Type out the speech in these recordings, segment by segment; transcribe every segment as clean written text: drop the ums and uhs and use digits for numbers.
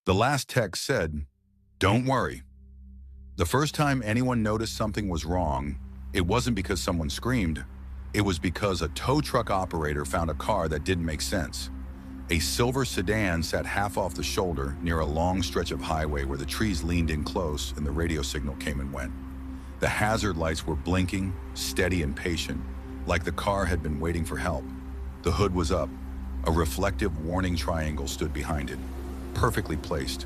The last text said, "Don't worry." The first time anyone noticed something was wrong, it wasn't because someone screamed. It was because a tow truck operator found a car that didn't make sense. A silver sedan sat half off the shoulder near a long stretch of highway where the trees leaned in close and the radio signal came and went. The hazard lights were blinking, steady and patient, like the car had been waiting for help. The hood was up. A reflective warning triangle stood behind it, perfectly placed.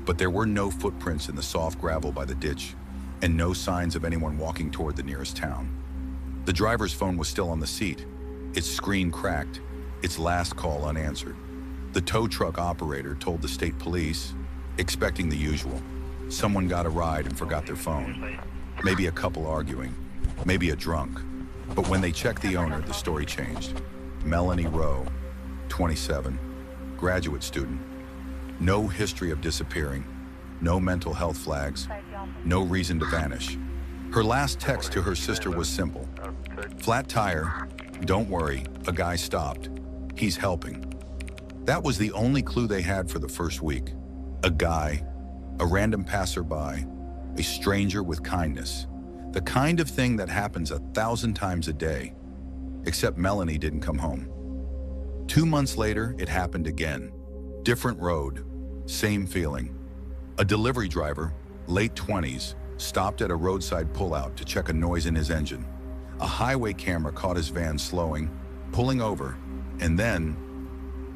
But there were no footprints in the soft gravel by the ditch, and no signs of anyone walking toward the nearest town. The driver's phone was still on the seat, its screen cracked, its last call unanswered. The tow truck operator told the state police, expecting the usual. Someone got a ride and forgot their phone. Maybe a couple arguing, maybe a drunk. But when they checked the owner, the story changed. Melanie Rowe, 27, graduate student. No history of disappearing, no mental health flags, no reason to vanish. Her last text to her sister was simple. "Flat tire, don't worry, a guy stopped. He's helping." That was the only clue they had for the first week. A guy, a random passerby, a stranger with kindness. The kind of thing that happens 1,000 times a day. Except Melanie didn't come home. 2 months later, it happened again. Different road, same feeling. A delivery driver, late 20s, stopped at a roadside pullout to check a noise in his engine. A highway camera caught his van slowing, pulling over, and then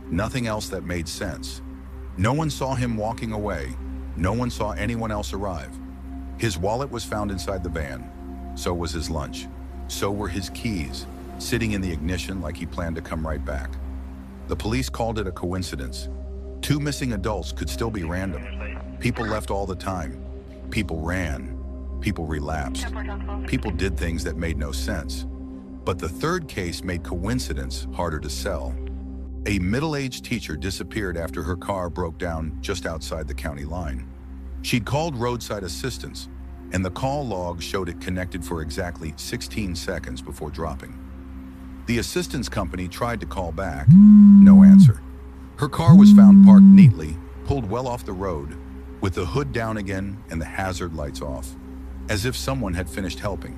nothing else that made sense. No one saw him walking away. No one saw anyone else arrive. His wallet was found inside the van. So was his lunch. So were his keys, sitting in the ignition like he planned to come right back. The police called it a coincidence. 2 missing adults could still be random. People left all the time. People ran. People relapsed. People did things that made no sense. But the third case made coincidence harder to sell. A middle-aged teacher disappeared after her car broke down just outside the county line. She'd called roadside assistance, and the call log showed it connected for exactly 16 seconds before dropping. The assistance company tried to call back. No answer. Her car was found parked neatly, pulled well off the road, with the hood down again and the hazard lights off, as if someone had finished helping.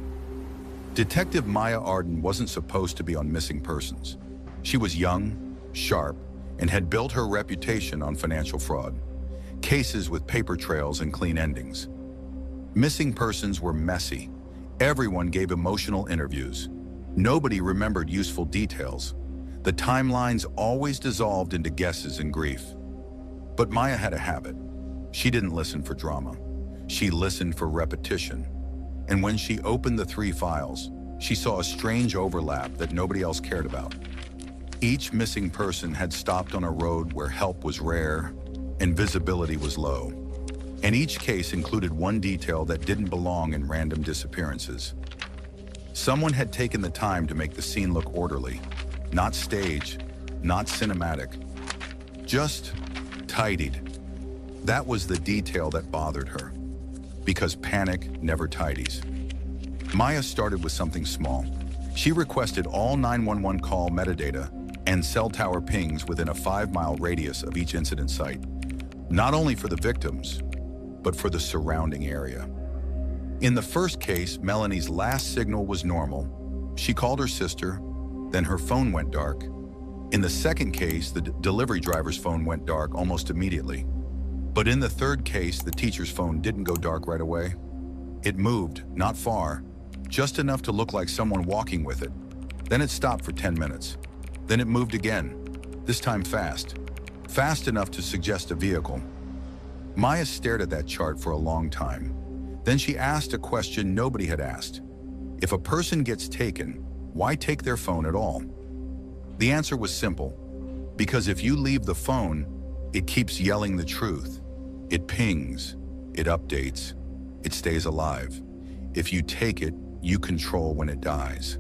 Detective Maya Arden wasn't supposed to be on missing persons. She was young, sharp, and had built her reputation on financial fraud. Cases with paper trails and clean endings. Missing persons were messy. Everyone gave emotional interviews. Nobody remembered useful details. The timelines always dissolved into guesses and grief. But Maya had a habit. She didn't listen for drama. She listened for repetition. And when she opened the 3 files, she saw a strange overlap that nobody else cared about. Each missing person had stopped on a road where help was rare and visibility was low. And each case included one detail that didn't belong in random disappearances. Someone had taken the time to make the scene look orderly, not staged, not cinematic, just tidied. That was the detail that bothered her, because panic never tidies. Maya started with something small. She requested all 911 call metadata and cell tower pings within a 5-mile radius of each incident site, not only for the victims, but for the surrounding area. In the first case, Melanie's last signal was normal. She called her sister, then her phone went dark. In the second case, the delivery driver's phone went dark almost immediately. But in the third case, the teacher's phone didn't go dark right away. It moved, not far, just enough to look like someone walking with it. Then it stopped for 10 minutes. Then it moved again, this time fast. Fast enough to suggest a vehicle. Maya stared at that chart for a long time. Then she asked a question nobody had asked. If a person gets taken, why take their phone at all? The answer was simple. Because if you leave the phone, it keeps yelling the truth. It pings, it updates, it stays alive. If you take it, you control when it dies.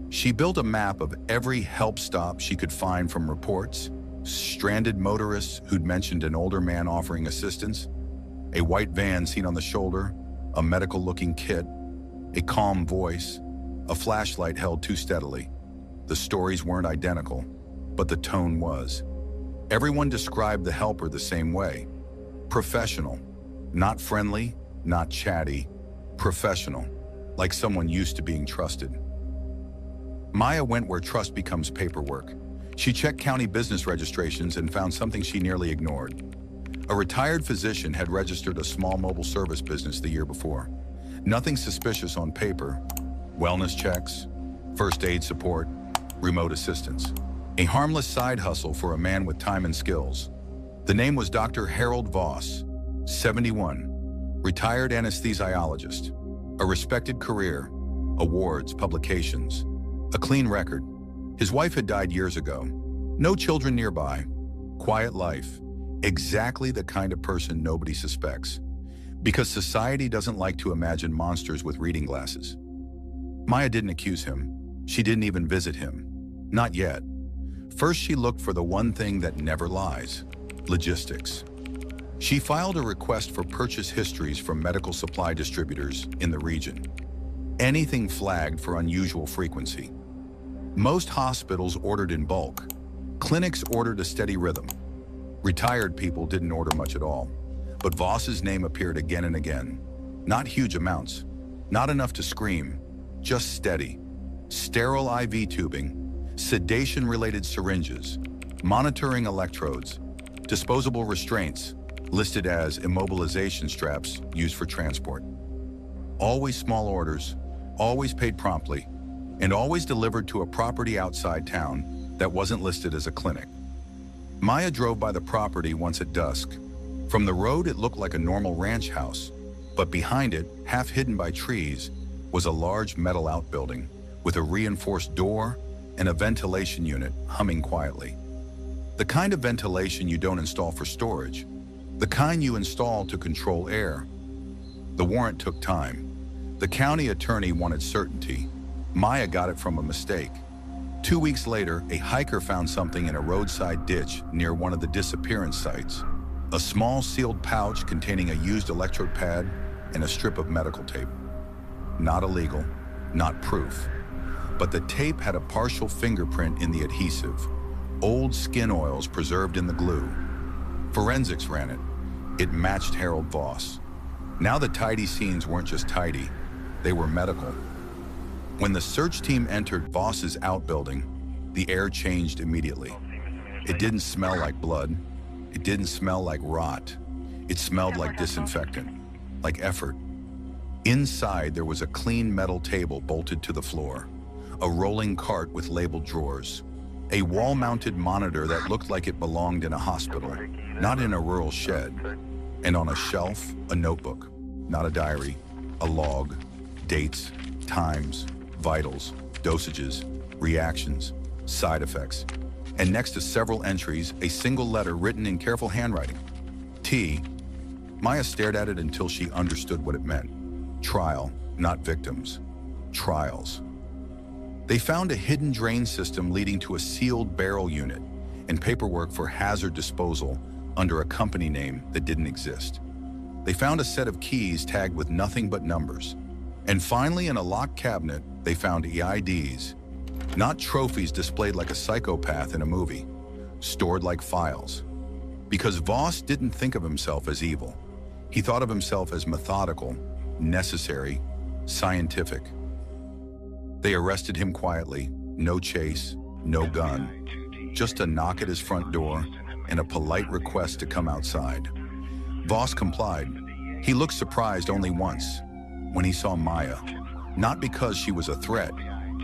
She built a map of every help stop she could find, from reports, stranded motorists who'd mentioned an older man offering assistance, a white van seen on the shoulder, a medical-looking kit, a calm voice, a flashlight held too steadily. The stories weren't identical, but the tone was. Everyone described the helper the same way. Professional. Not friendly, not chatty. Professional. Like someone used to being trusted. Maya went where trust becomes paperwork. She checked county business registrations and found something she nearly ignored. A retired physician had registered a small mobile service business the year before. Nothing suspicious on paper. Wellness checks, first aid support, remote assistance. A harmless side hustle for a man with time and skills. The name was Dr. Harold Voss, 71, retired anesthesiologist. A respected career, awards, publications, a clean record. His wife had died years ago. No children nearby. Quiet life. Exactly the kind of person nobody suspects. Because society doesn't like to imagine monsters with reading glasses. Maya didn't accuse him. She didn't even visit him. Not yet. First, she looked for the one thing that never lies: logistics. She filed a request for purchase histories from medical supply distributors in the region. Anything flagged for unusual frequency. Most hospitals ordered in bulk. Clinics ordered a steady rhythm. Retired people didn't order much at all. But Voss's name appeared again and again. Not huge amounts. Not enough to scream. Just steady. Sterile IV tubing. Sedation-related syringes. Monitoring electrodes. Disposable restraints, listed as immobilization straps used for transport. Always small orders, always paid promptly, and always delivered to a property outside town that wasn't listed as a clinic. Maya drove by the property once at dusk. From the road, it looked like a normal ranch house, but behind it, half hidden by trees, was a large metal outbuilding with a reinforced door and a ventilation unit humming quietly. The kind of ventilation you don't install for storage, the kind you install to control air. The warrant took time. The county attorney wanted certainty. Maya got it from a mistake. 2 weeks later, a hiker found something in a roadside ditch near one of the disappearance sites. A small sealed pouch containing a used electrode pad and a strip of medical tape. Not illegal, not proof. But the tape had a partial fingerprint in the adhesive. Old skin oils preserved in the glue. Forensics ran it. It matched Harold Voss. Now the tidy scenes weren't just tidy, they were medical. When the search team entered Voss's outbuilding, the air changed immediately. It didn't smell like blood. It didn't smell like rot. It smelled like disinfectant, like effort. Inside, there was a clean metal table bolted to the floor, a rolling cart with labeled drawers, a wall-mounted monitor that looked like it belonged in a hospital, not in a rural shed, and on a shelf, a notebook, not a diary, a log, dates, times, vitals, dosages, reactions, side effects, and next to several entries, a single letter written in careful handwriting. T. Maya stared at it until she understood what it meant. Trial, not victims. Trials. They found a hidden drain system leading to a sealed barrel unit and paperwork for hazard disposal under a company name that didn't exist. They found a set of keys tagged with nothing but numbers. And finally, in a locked cabinet, they found EIDs, not trophies displayed like a psychopath in a movie, stored like files. Because Voss didn't think of himself as evil. He thought of himself as methodical, necessary, scientific. They arrested him quietly, no chase, no gun, just a knock at his front door and a polite request to come outside. Voss complied. He looked surprised only once, when he saw Maya, not because she was a threat,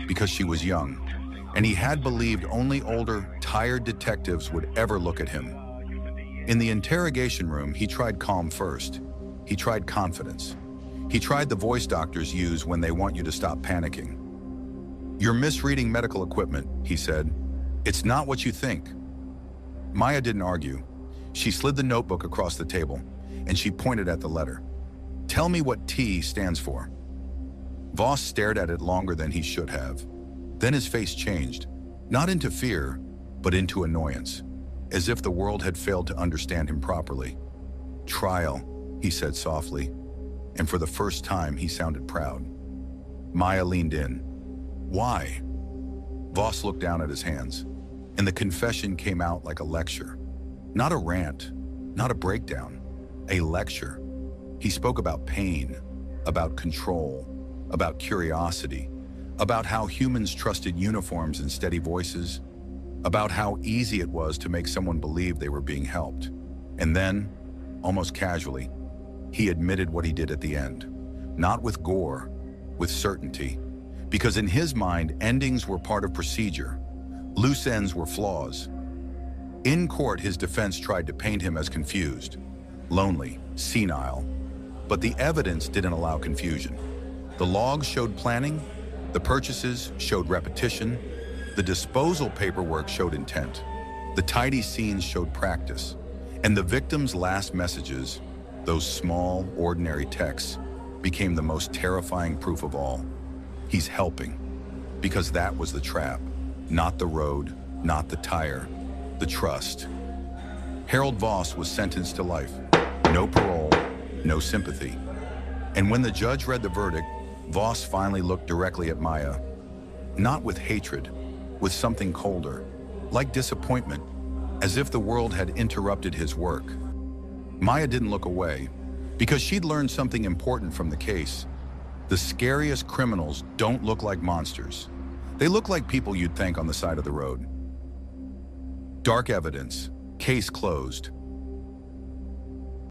because she was young, and he had believed only older, tired detectives would ever look at him. In the interrogation room, he tried calm first. He tried confidence. He tried the voice doctors use when they want you to stop panicking. "You're misreading medical equipment," he said. "It's not what you think." Maya didn't argue. She slid the notebook across the table, and she pointed at the letter. "Tell me what T stands for." Voss stared at it longer than he should have. Then his face changed, not into fear, but into annoyance, as if the world had failed to understand him properly. "Trial," he said softly, and for the first time he sounded proud. Maya leaned in. "Why?" Voss looked down at his hands, and the confession came out like a lecture. Not a rant, not a breakdown, a lecture. He spoke about pain, about control, about curiosity, about how humans trusted uniforms and steady voices, about how easy it was to make someone believe they were being helped. And then, almost casually, he admitted what he did at the end. Not with gore, with certainty. Because in his mind, endings were part of procedure. Loose ends were flaws. In court, his defense tried to paint him as confused, lonely, senile. But the evidence didn't allow confusion. The logs showed planning, the purchases showed repetition, the disposal paperwork showed intent, the tidy scenes showed practice, and the victim's last messages, those small, ordinary texts, became the most terrifying proof of all. He's helping, because that was the trap, not the road, not the tire, the trust. Harold Voss was sentenced to life. No parole, no sympathy. And when the judge read the verdict, Voss finally looked directly at Maya. Not with hatred, with something colder, like disappointment, as if the world had interrupted his work. Maya didn't look away, because she'd learned something important from the case. The scariest criminals don't look like monsters. They look like people you'd thank on the side of the road. Dark evidence, case closed.